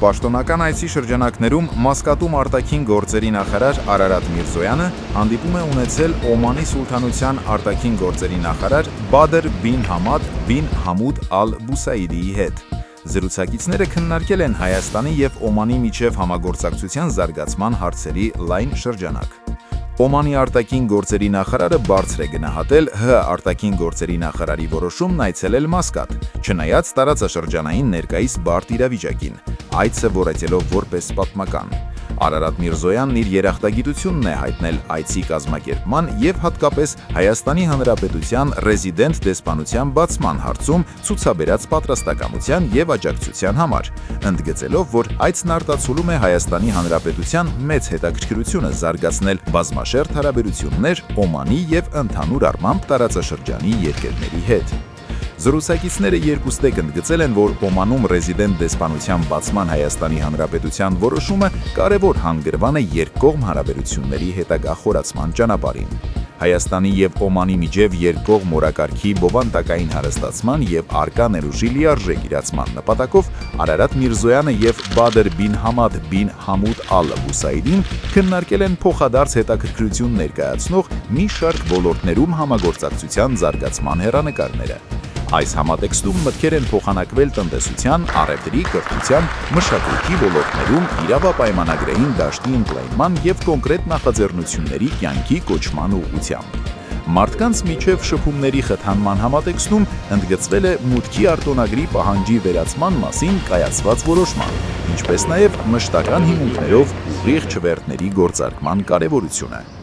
Պաշտոնական այցի շրջանակներում Մասկատում արտաքին գործերի նախարար Արարատ Միրզոյանը հանդիպում է ունեցել Օմանի Սուլթանության արտաքին գործերի նախարար Բադր բին Համադ բին Համուդ ալ-Բուսայիդիի հետ։ Զրուցակիցները քննարկել են Հայաստանի և Օմանի միջև համագործակցության զարգացման հարցերի լայն շրջանակ։ Օմանի արտաքին գործերի նախարարը բարձր է գնահատել ՀՀ արտաքին գործերի նախարարի որոշումն այցելել Մասկատ, չնայած տարածաշրջանային ներկայիս բարդ իրավիճակին, այցը որոշելով որպես պատմական։ Արարատ Միրզոյանն իր երախտագիտությունն է հայտնել այցի կազմակերպման և հատկապես Հայաստանի Հանրապետության ռեզիդենտ դեսպանության բացման հարցում ցուցաբերած պատրաստակամության և աջակցության համար, ընդգծելով, որ այցն արտացոլում է Հայաստանի Հանրապետության մեծ հետաքրքրությունը զարգացնել բազմաշերտ հարաբերություններ Օմանի և ընդհանուր առմամբ տարածաշրջանի երկրների հետ։ Զրուցակիցները երկուստեք ընդգծել են, որ Օմանում ռեզիդենտ դեսպանության բացման Հայաստանի Հանրապետության որոշումը կարևոր հանգրվան է երկկողմ հարաբերությունների հետագա խորացման ճանապարհին։ Հայաստանի և Օմանի միջև երկկողմ օրակարգի բովանդակային հարստացման և առկա ներուժի լիարժեք իրացման նպատակով Արարատ Միրզոյանը և Բադր բին Համադ բին Համուդ ալ-Բուսայիդին քննարկել են փոխադարձ հետաքրքրություն ներկայացնող մի շարք ոլորտներում համագործակցության զարգացման հեռանկարները։ Այս համատեքստում մտքեր են փոխանակվել տնտեսության, առևտրի, կրթության, մշակույթի ոլորտներում իրավապայմանագրային դաշտի ընդլայնման և կոնկրետ նախաձեռնությունների կյանքի կոչման ուղղությամբ։ Մարդկանց միջև շփումների խթանման համատեքստում ընդգծվել է մուտքի արտոնագրի պահանջի վերացման մասին կայացված որոշման, ինչպես նաև մշտական հիմունքներով ուղիղ չվերթների գործարկման կարևորությունը։